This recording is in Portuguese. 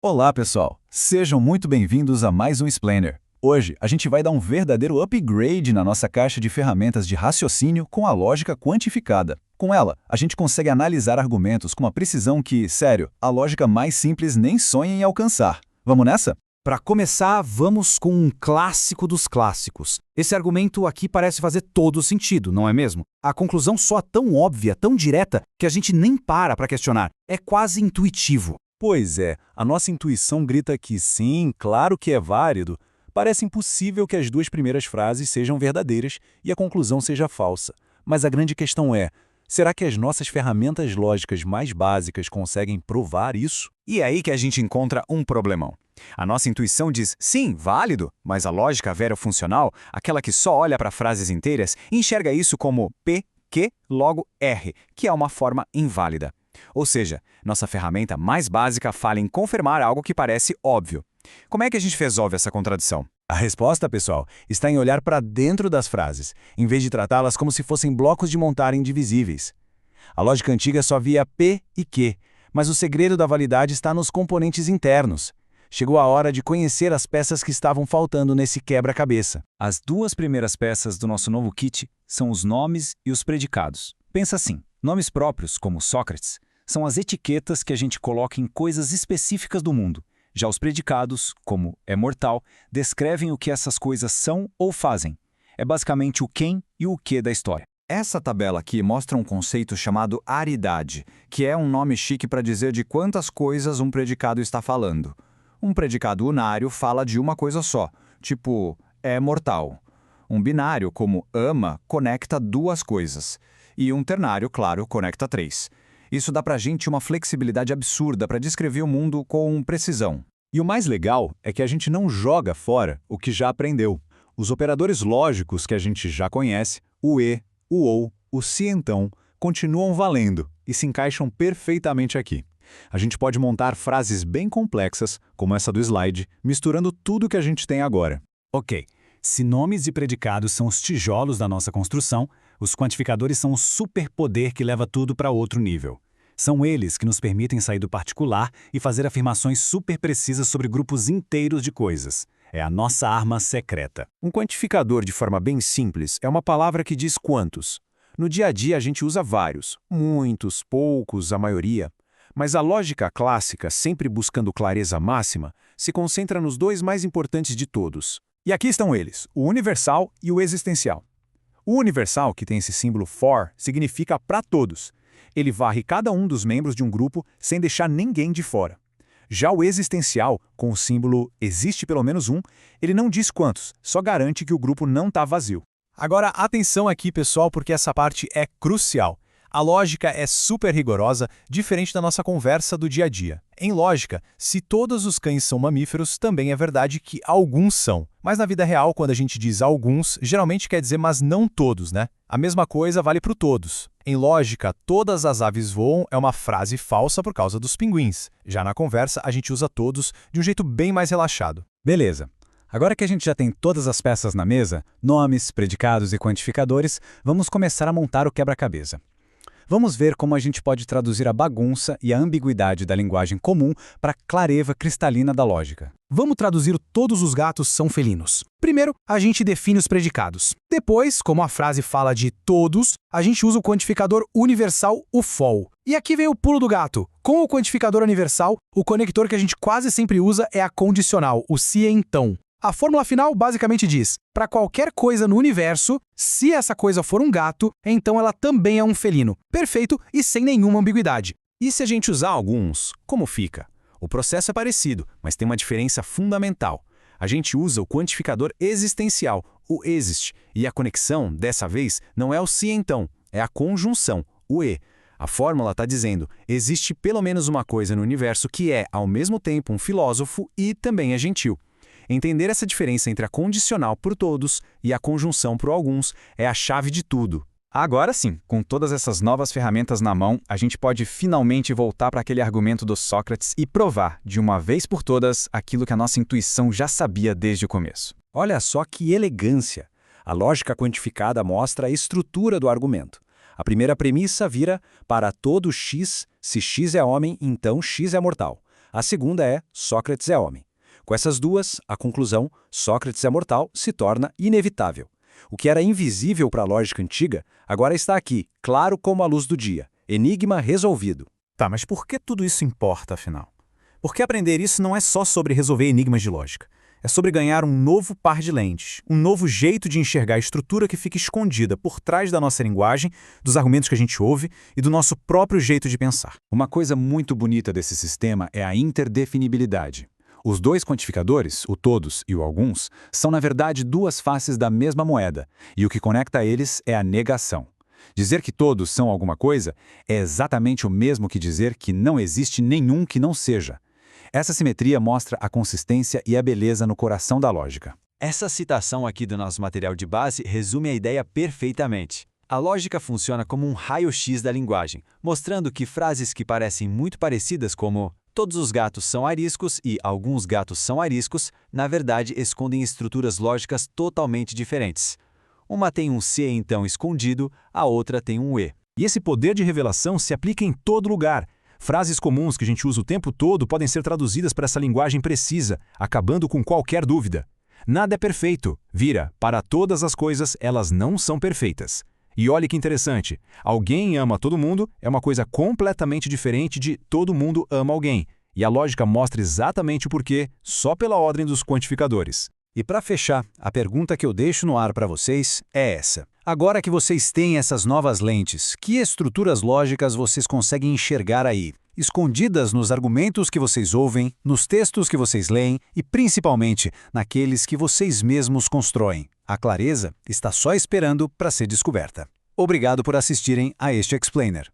Olá, pessoal! Sejam muito bem-vindos a mais um Explainer. Hoje, a gente vai dar um verdadeiro upgrade na nossa caixa de ferramentas de raciocínio com a lógica quantificada. Com ela, a gente consegue analisar argumentos com uma precisão que, sério, a lógica mais simples nem sonha em alcançar. Vamos nessa? Para começar, vamos com um clássico dos clássicos. Esse argumento aqui parece fazer todo sentido, não é mesmo? A conclusão soa tão óbvia, tão direta, que a gente nem para questionar. É quase intuitivo. Pois é, a nossa intuição grita que sim, claro que é válido. Parece impossível que as duas primeiras frases sejam verdadeiras e a conclusão seja falsa. Mas a grande questão é, será que as nossas ferramentas lógicas mais básicas conseguem provar isso? E é aí que a gente encontra um problemão. A nossa intuição diz, sim, válido, mas a lógica verofuncional, aquela que só olha para frases inteiras, enxerga isso como P, Q, logo R, que é uma forma inválida. Ou seja, nossa ferramenta mais básica falha em confirmar algo que parece óbvio. Como é que a gente resolve essa contradição? A resposta, pessoal, está em olhar para dentro das frases, em vez de tratá-las como se fossem blocos de montar indivisíveis. A lógica antiga só via P e Q, mas o segredo da validade está nos componentes internos. Chegou a hora de conhecer as peças que estavam faltando nesse quebra-cabeça. As duas primeiras peças do nosso novo kit são os nomes e os predicados. Pensa assim, nomes próprios, como Sócrates, são as etiquetas que a gente coloca em coisas específicas do mundo. Já os predicados, como é mortal, descrevem o que essas coisas são ou fazem. É basicamente o quem e o que da história. Essa tabela aqui mostra um conceito chamado aridade, que é um nome chique para dizer de quantas coisas um predicado está falando. Um predicado unário fala de uma coisa só, tipo, é mortal. Um binário, como ama, conecta duas coisas. E um ternário, claro, conecta três. Isso dá pra gente uma flexibilidade absurda para descrever o mundo com precisão. E o mais legal é que a gente não joga fora o que já aprendeu. Os operadores lógicos que a gente já conhece, o e, o ou, o se então, continuam valendo e se encaixam perfeitamente aqui. A gente pode montar frases bem complexas, como essa do slide, misturando tudo que a gente tem agora. Ok, se nomes e predicados são os tijolos da nossa construção, os quantificadores são o superpoder que leva tudo para outro nível. São eles que nos permitem sair do particular e fazer afirmações super precisas sobre grupos inteiros de coisas. É a nossa arma secreta. Um quantificador, de forma bem simples, é uma palavra que diz quantos. No dia a dia a gente usa vários, muitos, poucos, a maioria. Mas a lógica clássica, sempre buscando clareza máxima, se concentra nos dois mais importantes de todos. E aqui estão eles, o universal e o existencial. O universal, que tem esse símbolo for, significa para todos. Ele varre cada um dos membros de um grupo sem deixar ninguém de fora. Já o existencial, com o símbolo existe pelo menos um, ele não diz quantos, só garante que o grupo não está vazio. Agora, atenção aqui, pessoal, porque essa parte é crucial. A lógica é super rigorosa, diferente da nossa conversa do dia a dia. Em lógica, se todos os cães são mamíferos, também é verdade que alguns são. Mas na vida real, quando a gente diz alguns, geralmente quer dizer mas não todos, né? A mesma coisa vale para o todos. Em lógica, todas as aves voam é uma frase falsa por causa dos pinguins. Já na conversa, a gente usa todos de um jeito bem mais relaxado. Beleza. Agora que a gente já tem todas as peças na mesa, nomes, predicados e quantificadores, vamos começar a montar o quebra-cabeça. Vamos ver como a gente pode traduzir a bagunça e a ambiguidade da linguagem comum para a clareza cristalina da lógica. Vamos traduzir o todos os gatos são felinos. Primeiro, a gente define os predicados. Depois, como a frase fala de todos, a gente usa o quantificador universal, o FOL. E aqui vem o pulo do gato. Com o quantificador universal, o conector que a gente quase sempre usa é a condicional, o se então. A fórmula final basicamente diz, para qualquer coisa no universo, se essa coisa for um gato, então ela também é um felino. Perfeito e sem nenhuma ambiguidade. E se a gente usar alguns, como fica? O processo é parecido, mas tem uma diferença fundamental. A gente usa o quantificador existencial, o exist, e a conexão, dessa vez, não é o se então, é a conjunção, o e. A fórmula está dizendo, existe pelo menos uma coisa no universo que é, ao mesmo tempo, um filósofo e também é gentil. Entender essa diferença entre a condicional por todos e a conjunção por alguns é a chave de tudo. Agora sim, com todas essas novas ferramentas na mão, a gente pode finalmente voltar para aquele argumento do Sócrates e provar, de uma vez por todas, aquilo que a nossa intuição já sabia desde o começo. Olha só que elegância! A lógica quantificada mostra a estrutura do argumento. A primeira premissa vira, para todo x, se x é homem, então x é mortal. A segunda é Sócrates é homem. Com essas duas, a conclusão Sócrates é mortal se torna inevitável. O que era invisível para a lógica antiga, agora está aqui, claro como a luz do dia. Enigma resolvido. Tá, mas por que tudo isso importa, afinal? Porque aprender isso não é só sobre resolver enigmas de lógica. É sobre ganhar um novo par de lentes, um novo jeito de enxergar a estrutura que fica escondida por trás da nossa linguagem, dos argumentos que a gente ouve e do nosso próprio jeito de pensar. Uma coisa muito bonita desse sistema é a interdefinibilidade. Os dois quantificadores, o todos e o alguns, são na verdade duas faces da mesma moeda, e o que conecta eles é a negação. Dizer que todos são alguma coisa é exatamente o mesmo que dizer que não existe nenhum que não seja. Essa simetria mostra a consistência e a beleza no coração da lógica. Essa citação aqui do nosso material de base resume a ideia perfeitamente. A lógica funciona como um raio-x da linguagem, mostrando que frases que parecem muito parecidas como todos os gatos são ariscos e alguns gatos são ariscos, na verdade escondem estruturas lógicas totalmente diferentes. Uma tem um C então escondido, a outra tem um E. E esse poder de revelação se aplica em todo lugar. Frases comuns que a gente usa o tempo todo podem ser traduzidas para essa linguagem precisa, acabando com qualquer dúvida. Nada é perfeito. Vira, para todas as coisas, elas não são perfeitas. E olha que interessante, alguém ama todo mundo é uma coisa completamente diferente de todo mundo ama alguém. E a lógica mostra exatamente o porquê, só pela ordem dos quantificadores. E para fechar, a pergunta que eu deixo no ar para vocês é essa. Agora que vocês têm essas novas lentes, que estruturas lógicas vocês conseguem enxergar aí? Escondidas nos argumentos que vocês ouvem, nos textos que vocês leem e, principalmente, naqueles que vocês mesmos constroem. A clareza está só esperando para ser descoberta. Obrigado por assistirem a este Explainer.